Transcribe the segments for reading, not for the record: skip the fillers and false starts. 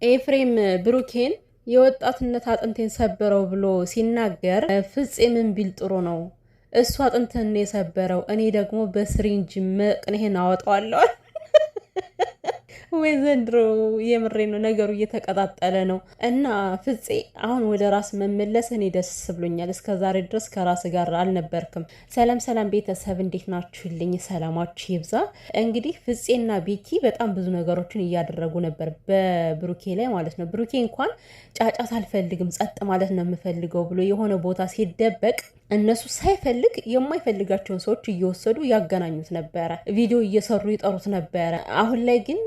ኤፍሬም ብሩኬን የወጣትነት አጥንቴን ሰበረው ብሎ ሲናገር ፍፄ ምን ቢል ጥሩ ነው? እሱ አጥንትን የሰበረው እኔ ደግሞ በስሪንጅ መቅኔህን አወጣዋለሁ። ወይ ዘንድሮ የምሬ ነው። ነገሩ እየተቀጣጠለ ነው እና ፍፄ አሁን ወደ ራስ መመለስ እኔ ደስ ብሎኛል። እስከ ዛሬ ድረስ ከራስ ጋር አልነበርክም። ሰላም ሰላም ቤተሰብ እንዴት ናችሁልኝ? ሰላማችሁ ይብዛ። እንግዲህ ፍፄና ቤኪ በጣም ብዙ ነገሮችን እያደረጉ ነበር በብሩኬ ላይ ማለት ነው። ብሩኬ እንኳን ጫጫት አልፈልግም ጸጥ ማለት ነው የምፈልገው ብሎ የሆነ ቦታ ሲደበቅ እነሱ ሳይፈልግ የማይፈልጋቸውን ሰዎች እየወሰዱ ያገናኙት ነበረ። ቪዲዮ እየሰሩ ይጠሩት ነበረ። አሁን ላይ ግን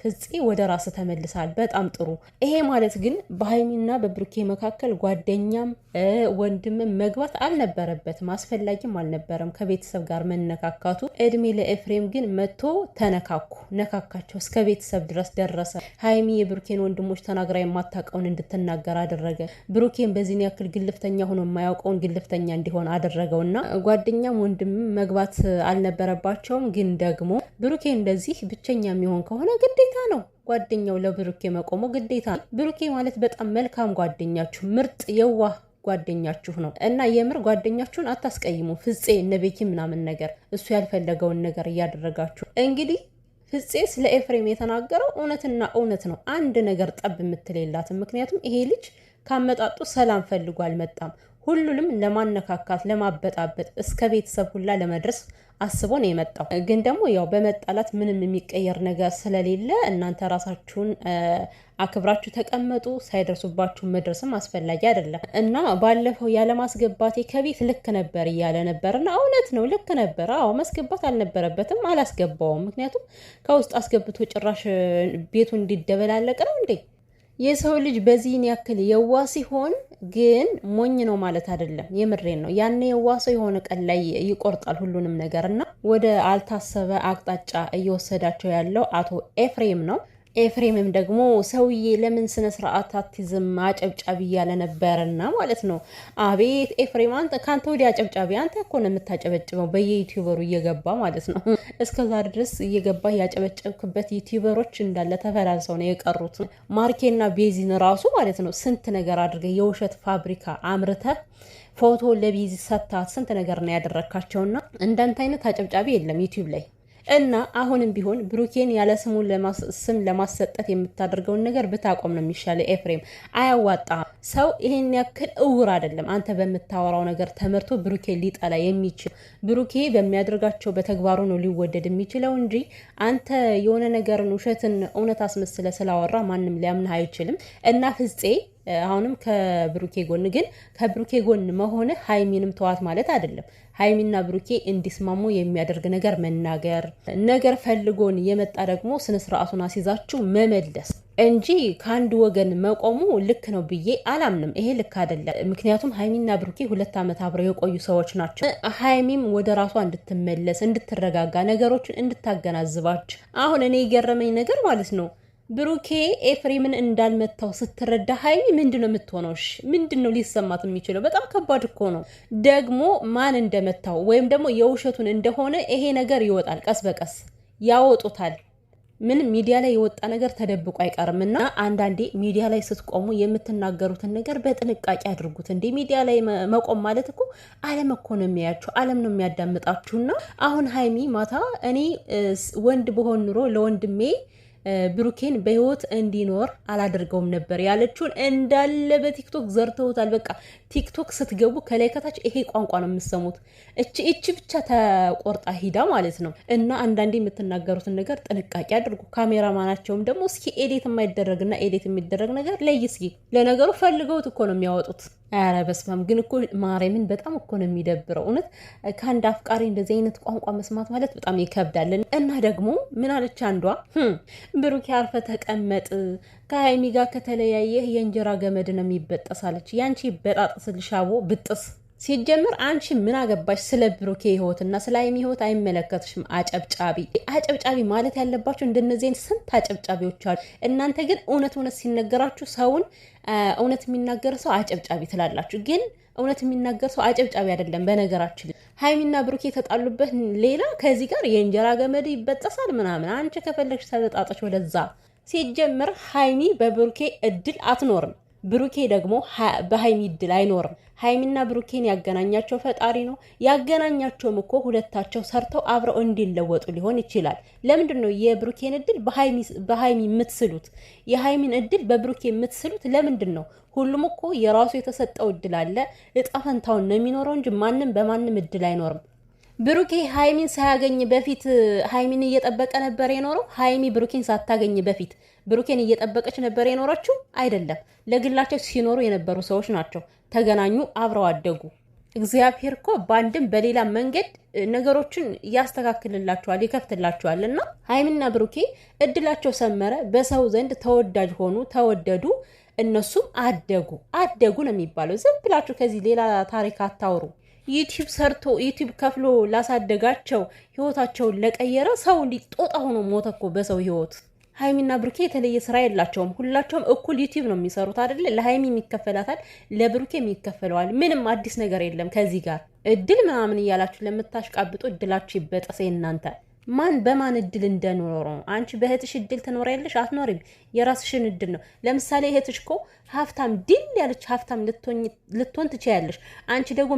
ፍፄ ወደ ራስ ተመልሳል። በጣም ጥሩ። ይሄ ማለት ግን በሀይሚና በብሩኬ መካከል ጓደኛም ወንድምም መግባት አልነበረበትም፣ አስፈላጊም አልነበረም ከቤተሰብ ጋር መነካካቱ። እድሜ ለኤፍሬም ግን መጥቶ ነካካቸው፣ እስከ ቤተሰብ ድረስ ደረሰ። ሀይሚ የብሩኬን ወንድሞች ተናግራ የማታውቀውን እንድትናገር አደረገ። ብሩኬን በዚህን ያክል ግልፍተኛ ሆኖ የማያውቀውን ግልፍተኛ እንዲሆን አደረገውና ጓደኛም ወንድምም መግባት አልነበረባቸውም። ግን ደግሞ ብሩኬ እንደዚህ ብቸኛ የሚሆን ከሆነ ግዴታ ነው ጓደኛው ለብሩኬ መቆሙ ግዴታ ነው። ብሩኬ ማለት በጣም መልካም ጓደኛችሁ፣ ምርጥ የዋህ ጓደኛችሁ ነው እና የምር ጓደኛችሁን አታስቀይሙ። ፍፄ እነ ቤኪ ምናምን ነገር እሱ ያልፈለገውን ነገር እያደረጋችሁ እንግዲህ ፍፄ ስለ ኤፍሬም የተናገረው እውነትና እውነት ነው። አንድ ነገር ጠብ የምትል የላትም። ምክንያቱም ይሄ ልጅ ካመጣጡ ሰላም ፈልጎ አልመጣም። ሁሉንም ለማነካካት ለማበጣበጥ እስከ ቤተሰብ ሁላ ለመድረስ አስቦ ነው የመጣው። ግን ደግሞ ያው በመጣላት ምንም የሚቀየር ነገር ስለሌለ እናንተ ራሳችሁን አክብራችሁ ተቀመጡ። ሳይደርሱባችሁ መድረስም አስፈላጊ አይደለም እና ባለፈው ያለማስገባቴ ከቤት ልክ ነበር እያለ ነበር እና እውነት ነው፣ ልክ ነበር። አዎ ማስገባት አልነበረበትም፣ አላስገባውም። ምክንያቱም ከውስጥ አስገብቶ ጭራሽ ቤቱ እንዲደበላለቅ ነው እንዴ? የሰው ልጅ በዚህን ያክል የዋ ሲሆን ግን ሞኝ ነው ማለት አይደለም። የምሬን ነው። ያኔ የዋ ሰው የሆነ ቀን ላይ ይቆርጣል ሁሉንም ነገር እና ወደ አልታሰበ አቅጣጫ እየወሰዳቸው ያለው አቶ ኤፍሬም ነው። ኤፍሬምም ደግሞ ሰውዬ ለምን ስነ ስርዓት አትይዝም አጨብጫቢ እያለ ነበርና ማለት ነው። አቤት ኤፍሬም፣ አንተ ካንተ ወዲያ አጨብጫቢ አንተ እኮ ነው የምታጨበጭበው በየዩቲዩበሩ እየገባ ማለት ነው። እስከዛ ድረስ እየገባ ያጨበጨብክበት ዩቲዩበሮች እንዳለ ተፈላልሰው ነው የቀሩት። ማርኬና ቤዚን ራሱ ማለት ነው ስንት ነገር አድርገ የውሸት ፋብሪካ አምርተ ፎቶ ለቤዚ ሰታት ስንት ነገር ነው ያደረካቸውና እንዳንተ አይነት አጨብጫቢ የለም ዩቲዩብ ላይ። እና አሁንም ቢሆን ብሩኬን ያለ ስም ለማሰጠት የምታደርገውን ነገር ብታቆም ነው የሚሻለው። ኤፍሬም አያዋጣ። ሰው ይሄን ያክል እውር አይደለም። አንተ በምታወራው ነገር ተመርቶ ብሩኬን ሊጠላ የሚችል ብሩኬ በሚያደርጋቸው በተግባሩ ነው ሊወደድ የሚችለው እንጂ አንተ የሆነ ነገርን ውሸትን እውነት አስመስለ ስላወራ ማንም ሊያምንህ አይችልም። እና ፍፄ አሁንም ከብሩኬ ጎን ግን ከብሩኬ ጎን መሆነ ሀይሚንም ተዋት ማለት አይደለም። ሀይሚና ብሩኬ እንዲስማሙ የሚያደርግ ነገር መናገር፣ ነገር ፈልጎን የመጣ ደግሞ ስነ ስርዓቱን አስይዛችሁ መመለስ እንጂ ከአንድ ወገን መቆሙ ልክ ነው ብዬ አላምንም። ይሄ ልክ አይደለም። ምክንያቱም ሀይሚና ብሩኬ 2 ዓመት አብረው የቆዩ ሰዎች ናቸው። ሀይሚም ወደ ራሷ እንድትመለስ እንድትረጋጋ፣ ነገሮችን እንድታገናዝባች። አሁን እኔ የገረመኝ ነገር ማለት ነው ብሩኬ ኤፍሬምን እንዳልመታው ስትረዳ ሀይሚ ምንድነው የምትሆነው? ምንድነው ሊሰማት የሚችለው? በጣም ከባድ እኮ ነው። ደግሞ ማን እንደመታው ወይም ደግሞ የውሸቱን እንደሆነ ይሄ ነገር ይወጣል፣ ቀስ በቀስ ያወጡታል። ምን ሚዲያ ላይ የወጣ ነገር ተደብቆ አይቀርም። እና አንዳንዴ ሚዲያ ላይ ስትቆሙ የምትናገሩትን ነገር በጥንቃቄ አድርጉት። እንዴ ሚዲያ ላይ መቆም ማለት እኮ ዓለም እኮ ነው የሚያያችሁ፣ ዓለም ነው የሚያዳምጣችሁና አሁን ሀይሚ ማታ እኔ ወንድ በሆን ኑሮ ለወንድሜ ብሩኬን በህይወት እንዲኖር አላደርገውም ነበር ያለችውን እንዳለ በቲክቶክ ዘርተውታል። በቃ ቲክቶክ ስትገቡ ከላይ ከታች ይሄ ቋንቋ ነው የምትሰሙት። እቺ ብቻ ተቆርጣ ሂዳ ማለት ነው። እና አንዳንዴ የምትናገሩትን ነገር ጥንቃቄ አድርጉ። ካሜራማናቸውም ደግሞ እስኪ ኤዲት የማይደረግና ኤዲት የሚደረግ ነገር ለይ እስኪ። ለነገሩ ፈልገውት እኮ ነው የሚያወጡት። ኧረ በስመ አብ! ግን እኮ ማርያምን በጣም እኮ ነው የሚደብረው። እውነት ከአንድ አፍቃሪ እንደዚህ አይነት ቋንቋ መስማት ማለት በጣም ይከብዳል። እና ደግሞ ምን አለች አንዷ፣ ብሩኬ አርፈ ተቀመጥ፣ ከሀይሚ ጋር ከተለያየህ የእንጀራ ገመድ ነው የሚበጠሳለች። ያንቺ በጣጥስልሽ አቦ ብጥስ። ሲጀምር አንቺ ምን አገባሽ ስለ ብሩኬ ህይወትና ስለ ሀይሚ ህይወት አይመለከትሽም። አጨብጫቢ ማለት ያለባቸው እንደነዚህ ስንት አጨብጫቢዎች አሉ። እናንተ ግን እውነት ሲነገራችሁ ሰውን እውነት የሚናገር ሰው አጨብጫቢ ትላላችሁ። ግን እውነት የሚናገር ሰው አጨብጫቢ አይደለም። በነገራችን ሀይሚና ብሩኬ የተጣሉበት ሌላ፣ ከዚህ ጋር የእንጀራ ገመድ ይበጠሳል ምናምን። አንቺ ከፈለግሽ ተበጣጠች ወደዛ ሲጀምር ሀይሚ በብሩኬ እድል አትኖርም። ብሩኬ ደግሞ በሀይሚ እድል አይኖርም። ሀይሚና ብሩኬን ያገናኛቸው ፈጣሪ ነው። ያገናኛቸውም እኮ ሁለታቸው ሰርተው አብረው እንዲለወጡ ሊሆን ይችላል። ለምንድን ነው የብሩኬን እድል በሀይሚ የምትስሉት? የሀይሚን እድል በብሩኬ የምትስሉት ለምንድን ነው? ሁሉም እኮ የራሱ የተሰጠው እድል አለ። እጣ ፈንታውን ነው የሚኖረው እንጂ ማንም በማንም እድል አይኖርም። ብሩኬ ሀይሚን ሳያገኝ በፊት ሀይሚን እየጠበቀ ነበር የኖረው። ሀይሚ ብሩኬን ሳታገኝ በፊት ብሩኬን እየጠበቀች ነበር የኖረችው አይደለም። ለግላቸው ሲኖሩ የነበሩ ሰዎች ናቸው። ተገናኙ፣ አብረው አደጉ። እግዚአብሔር እኮ በአንድም በሌላ መንገድ ነገሮችን ያስተካክልላቸዋል፣ ይከፍትላቸዋል። እና ሀይሚና ብሩኬ እድላቸው ሰመረ፣ በሰው ዘንድ ተወዳጅ ሆኑ፣ ተወደዱ። እነሱም አደጉ ነው የሚባለው። ዝም ብላችሁ ከዚህ ሌላ ታሪክ አታውሩ። ዩቲዩብ ሰርቶ ዩቲዩብ ከፍሎ ላሳደጋቸው ህይወታቸውን ለቀየረ ሰው ጦጣ ሆኖ ሞተ እኮ በሰው ህይወት። ሀይሚና ብሩኬ የተለየ ስራ የላቸውም። ሁላቸውም እኩል ዩቲዩብ ነው የሚሰሩት አይደለ? ለሀይሚ የሚከፈላታል፣ ለብሩኬ የሚከፈለዋል። ምንም አዲስ ነገር የለም ከዚህ ጋር። እድል ምናምን እያላችሁ ለምታሽቃብጡ እድላችሁ ይበጠሰ እናንተ። ማን በማን እድል እንደኖረው? አንቺ በእህትሽ እድል ትኖሪያለሽ? አትኖሪም። የራስሽን እድል ነው። ለምሳሌ እህትሽ እኮ ሀብታም ድል ያለች ሀብታም ልትሆን ትችያለሽ። አንቺ ደግሞ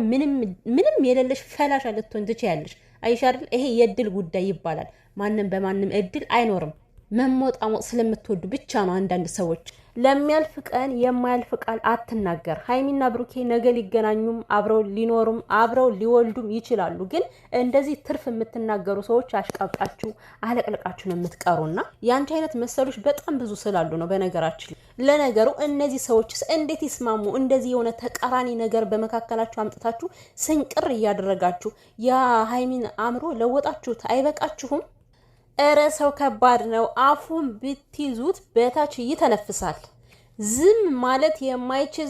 ምንም የሌለሽ ፈላሻ ልትሆን ትችያለሽ። አይሻ አይደል? ይሄ የእድል ጉዳይ ይባላል። ማንም በማንም እድል አይኖርም። መሞጣሞጥ ስለምትወዱ ብቻ ነው አንዳንድ ሰዎች። ለሚያልፍ ቀን የማያልፍ ቃል አትናገር። ሀይሚና ብሩኬ ነገ ሊገናኙም አብረው ሊኖሩም አብረው ሊወልዱም ይችላሉ። ግን እንደዚህ ትርፍ የምትናገሩ ሰዎች አሽቃብጣችሁ አለቅልቃችሁ ነው የምትቀሩና የአንቺ አይነት መሰሎች በጣም ብዙ ስላሉ ነው። በነገራችን ለነገሩ እነዚህ ሰዎችስ እንዴት ይስማሙ? እንደዚህ የሆነ ተቃራኒ ነገር በመካከላችሁ አምጥታችሁ ስንቅር እያደረጋችሁ የሀይሚን አእምሮ ለወጣችሁት። አይበቃችሁም? እረ ሰው ከባድ ነው። አፉን ብትይዙት በታች ይተነፍሳል። ዝም ማለት የማይችል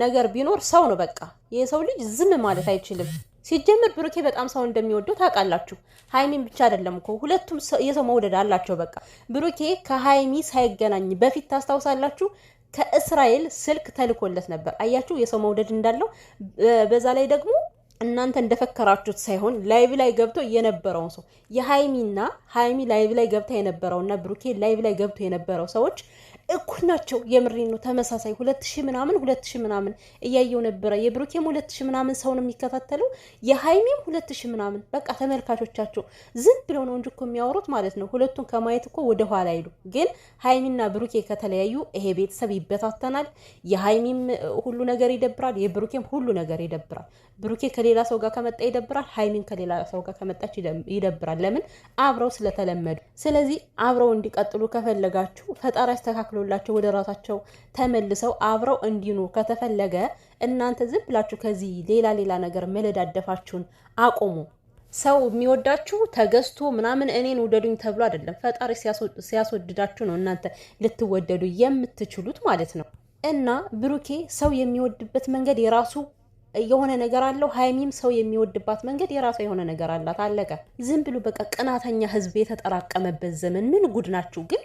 ነገር ቢኖር ሰው ነው። በቃ የሰው ልጅ ዝም ማለት አይችልም። ሲጀምር ብሩኬ በጣም ሰው እንደሚወደው ታውቃላችሁ። ሀይሚን ብቻ አይደለም እኮ ሁለቱም የሰው መውደድ አላቸው። በቃ ብሩኬ ከሀይሚ ሳይገናኝ በፊት ታስታውሳላችሁ፣ ከእስራኤል ስልክ ተልኮለት ነበር። አያችሁ የሰው መውደድ እንዳለው። በዛ ላይ ደግሞ እናንተ እንደፈከራችሁት ሳይሆን ላይቭ ላይ ገብቶ የነበረውን ሰው የሀይሚና ሀይሚ ላይቭ ላይ ገብታ የነበረውና ብሩኬ ላይቭ ላይ ገብቶ የነበረው ሰዎች እኩል ናቸው። የምሬን ነው። ተመሳሳይ 2000 ምናምን እያየው ነበረ። የብሩኬም 2000 ምናምን ሰው ነው የሚከታተለው፣ የሀይሚም 2000 ምናምን። በቃ ተመልካቾቻቸው ዝም ብለው ነው እንጂ እኮ የሚያወሩት ማለት ነው። ሁለቱን ከማየት እኮ ወደ ኋላ አይሉ። ግን ሀይሚና ብሩኬ ከተለያዩ ይሄ ቤተሰብ ይበታተናል። የሀይሚም ሁሉ ነገር ይደብራል፣ የብሩኬም ሁሉ ነገር ይደብራል። ብሩኬ ከሌላ ሰው ጋር ከመጣ ይደብራል፣ ሀይሚን ከሌላ ሰው ጋር ከመጣች ይደብራል። ለምን? አብረው ስለተለመዱ። ስለዚህ አብረው እንዲቀጥሉ ከፈለጋችሁ ፈጣሪ አስተካክሎላቸው ወደ ራሳቸው ተመልሰው አብረው እንዲኖሩ ከተፈለገ እናንተ ዝም ብላችሁ ከዚህ ሌላ ነገር መለዳደፋችሁን አቁሙ። ሰው የሚወዳችሁ ተገዝቶ ምናምን እኔን ውደዱኝ ተብሎ አይደለም። ፈጣሪ ሲያስወድዳችሁ ነው እናንተ ልትወደዱ የምትችሉት ማለት ነው። እና ብሩኬ ሰው የሚወድበት መንገድ የራሱ የሆነ ነገር አለው። ሀይሚም ሰው የሚወድባት መንገድ የራሷ የሆነ ነገር አላት። አለቀ። ዝም ብሎ በቃ ቅናተኛ ህዝብ የተጠራቀመበት ዘመን ምን ጉድ ናችሁ ግን።